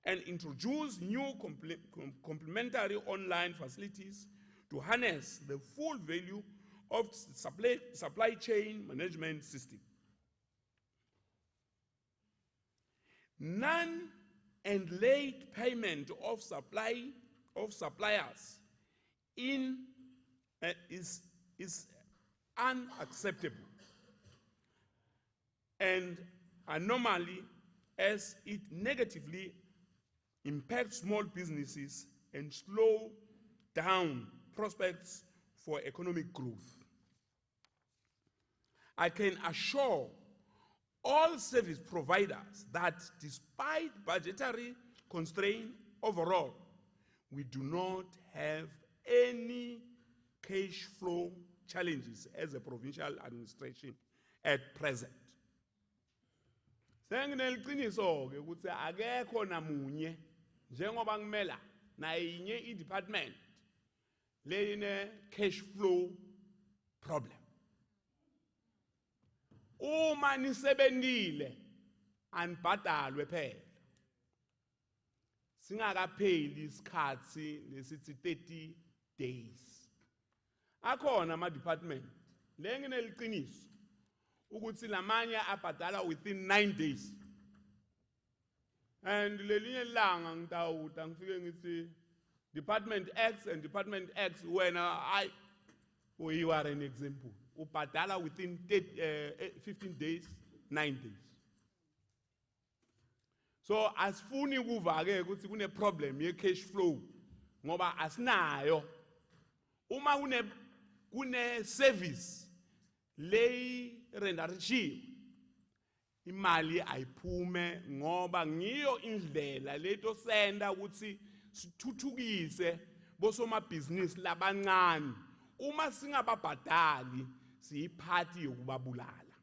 and introduce new complementary online facilities to harness the full value of supply chain management system. Non and late payment of suppliers is unacceptable and anomaly as it negatively impacts small businesses and slow down prospects for economic growth. I can assure all service providers that despite budgetary constraints overall, we do not have any cash flow challenges as a provincial administration at present. Sengineliqiniso ke ukuthi akekho namunye njengoba ngimela nayinye i-department line cash flow problem. Uma nisebentile anibhadalwe phela. Singakapheli isikhathi lesithi 30 days. Akhona ama-department lengineliqiniso ukuthi lamanye abhadala within 9 days. And lelinye langa ngitawuta ngifike ngithi Department X and Department X wena you are an example. Ubhadala within 15 days, 9 days. So asifuni ukuva ke ukuthi kune problem ye cash flow ngoba asinayo. Uma kune service lay renderishiwe imali ayiphume ngoba ngiyo indlela leto senda ukuthi sithuthukise bosomabhizinisi labancane. Uma singababhadali siyiphathi yokubabulala.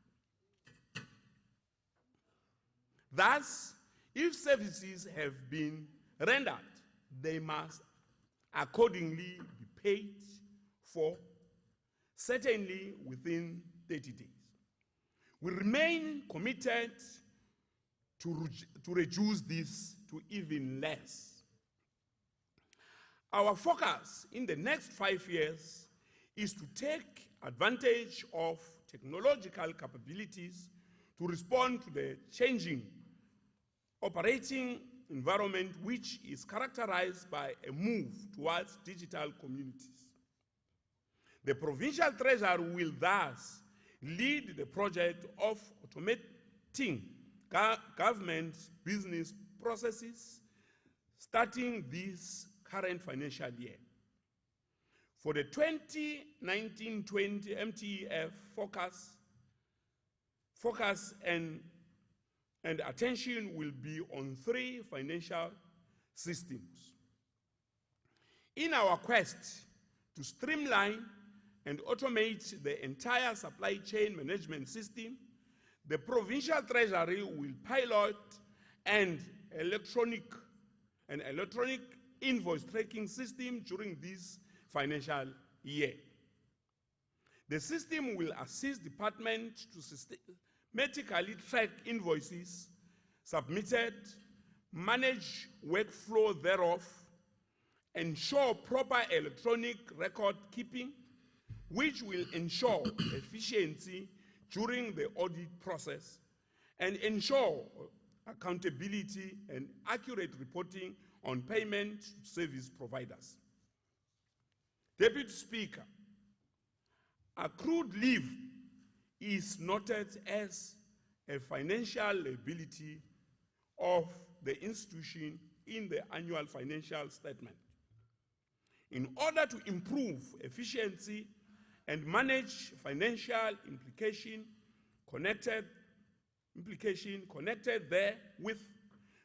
Thus, if services have been rendered, they must accordingly be paid for, certainly within 30 days. We remain committed to reduce this to even less. Our focus in the next 5 years is to take advantage of technological capabilities to respond to the changing operating environment, which is characterized by a move towards digital communities. The provincial treasurer will thus lead the project of automating government business processes starting this current financial year. For the 2019-20 MTEF focus and attention will be on 3 financial systems. In our quest to streamline and automate the entire supply chain management system, the provincial treasury will pilot an electronic invoice tracking system during this financial year. The system will assist department to systematically track invoices submitted, manage workflow thereof, ensure proper electronic record keeping, which will ensure efficiency during the audit process and ensure accountability and accurate reporting on payment to service providers. Deputy Speaker, accrued leave is noted as a financial liability of the institution in the annual financial statement. In order to improve efficiency and manage financial implication connected there with,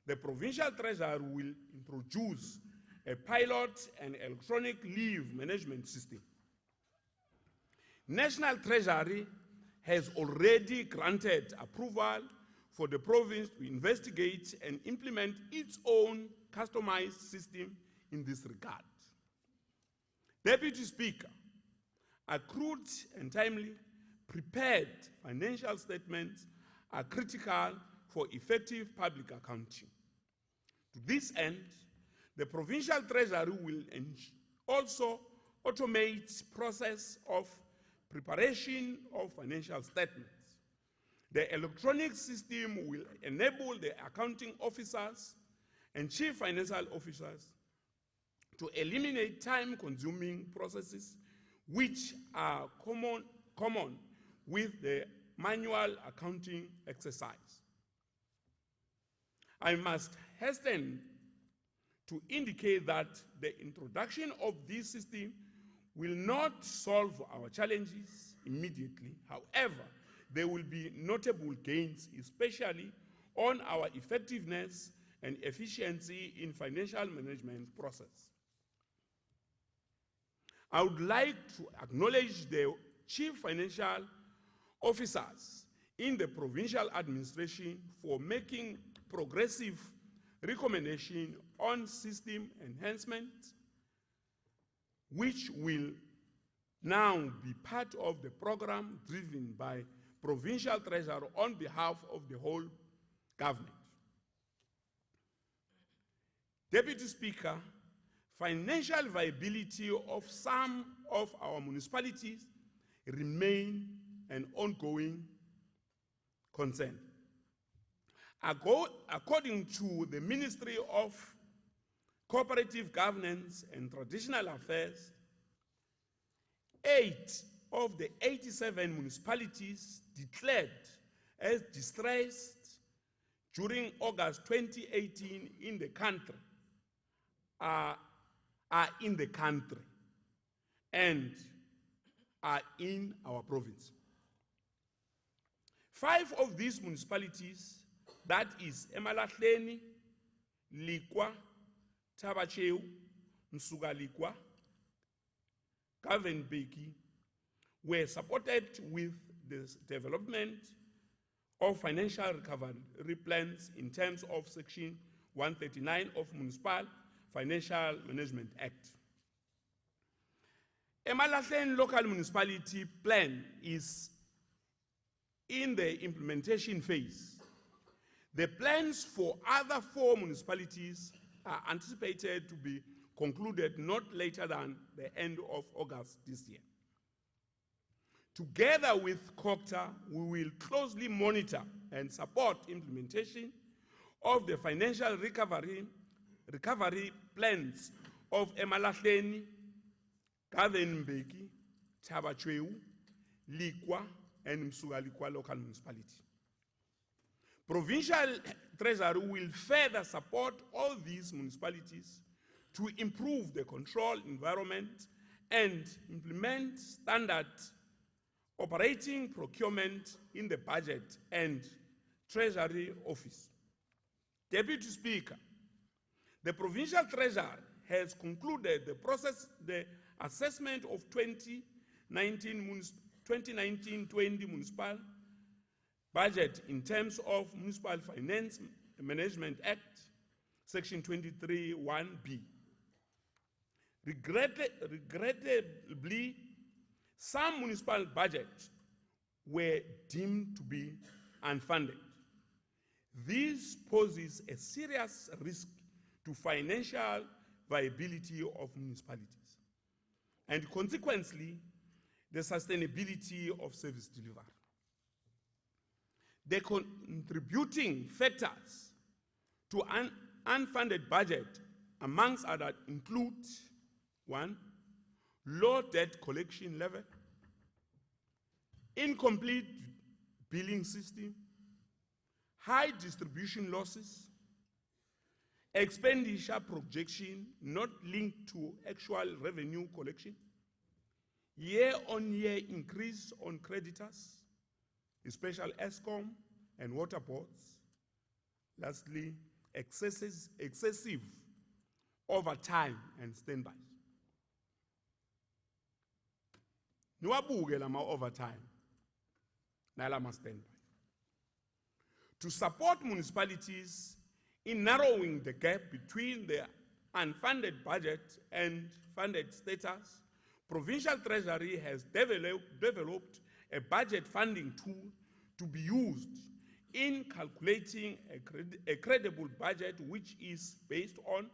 the provincial treasurer will introduce a pilot and electronic leave management system. National Treasury has already granted approval for the province to investigate and implement its own customized system in this regard. Deputy Speaker, accrued and timely prepared financial statements are critical for effective public accounting. To this end, the provincial treasury will also automate process of preparation of financial statements. The electronic system will enable the accounting officers and chief financial officers to eliminate time-consuming processes which are common with the manual accounting exercise. I must hasten to indicate that the introduction of this system will not solve our challenges immediately. However, there will be notable gains, especially on our effectiveness and efficiency in financial management process. I would like to acknowledge the chief financial officers in the provincial administration for making progressive recommendation on system enhancement, which will now be part of the program driven by Provincial Treasurer on behalf of the whole government. Deputy Speaker, financial viability of some of our municipalities remain an ongoing concern. According to the Ministry of Cooperative Governance and Traditional Affairs, 8 of the 87 municipalities declared as distressed during August 2018 in the country are in the country and are in our province. 5 of these municipalities, that is Emalahleni, Likwa, Tabacheu, Nsugalikwa, Kavenbeki, were supported with the development of financial recovery plans in terms of Section 139 of Municipal Financial Management Act. Emalahleni Local Municipality Plan is in the implementation phase. The plans for other 4 municipalities are anticipated to be concluded not later than the end of August this year. Together with COCTA, we will closely monitor and support implementation of the financial recovery plans of Emalahleni, Kavenbeki, Tabacheu, Likwa, and Msugalikwa local municipality. Provincial Treasury will further support all these municipalities to improve the control environment and implement standard operating procurement in the budget and Treasury Office. Deputy Speaker, the Provincial Treasury has concluded the assessment of 2019-20 municipal budget in terms of Municipal Finance Management Act, Section 23(1)(b). Regrettably, some municipal budgets were deemed to be unfunded. This poses a serious risk to financial viability of municipalities and consequently the sustainability of service delivery. The contributing factors to an unfunded budget, amongst others, include 1, low debt collection level, incomplete billing system, high distribution losses, expenditure projection not linked to actual revenue collection, year-on-year increase on creditors, especially ESCOM and water boards. Lastly, excessive overtime and standbys. Niwabuke lama overtime nalama standby. To support municipalities in narrowing the gap between their unfunded budget and funded status, Provincial Treasury has developed a budget funding tool to be used in calculating a credible budget which is based on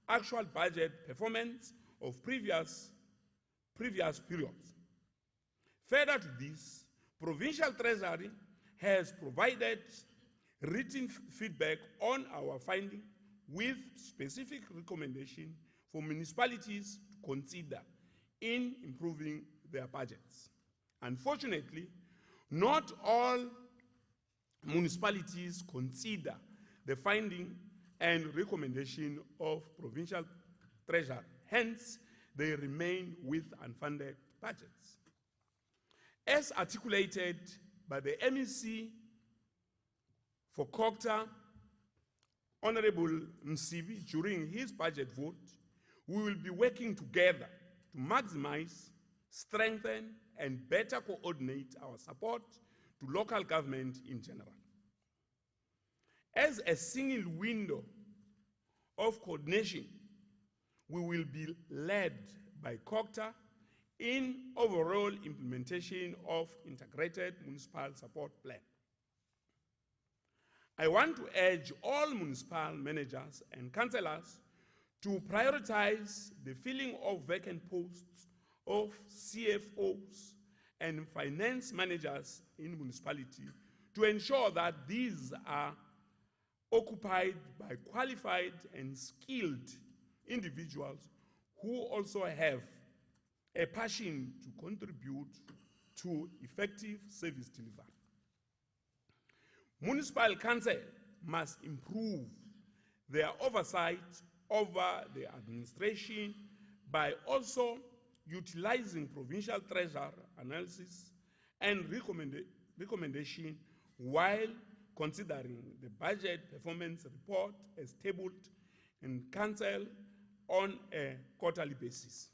actual budget performance of previous periods. Further to this, Provincial Treasury has provided written feedback on our finding with specific recommendation for municipalities to consider in improving their budgets. Unfortunately, not all municipalities consider the finding and recommendation of Provincial Treasury. Hence, they remain with unfunded budgets. As articulated by the MEC for COCTA, Honorable Msibi, during his budget vote, we will be working together to maximize, strengthen, and better coordinate our support to local government in general. As a single window of coordination, we will be led by COCTA in overall implementation of integrated municipal support plan. I want to urge all municipal managers and councillors to prioritize the filling of vacant posts of CFOs and finance managers in municipality to ensure that these are occupied by qualified and skilled individuals who also have a passion to contribute to effective service delivery. Municipal council must improve their oversight over the administration by also utilizing provincial treasurer analysis and recommendation while considering the budget performance report as tabled in council on a quarterly basis.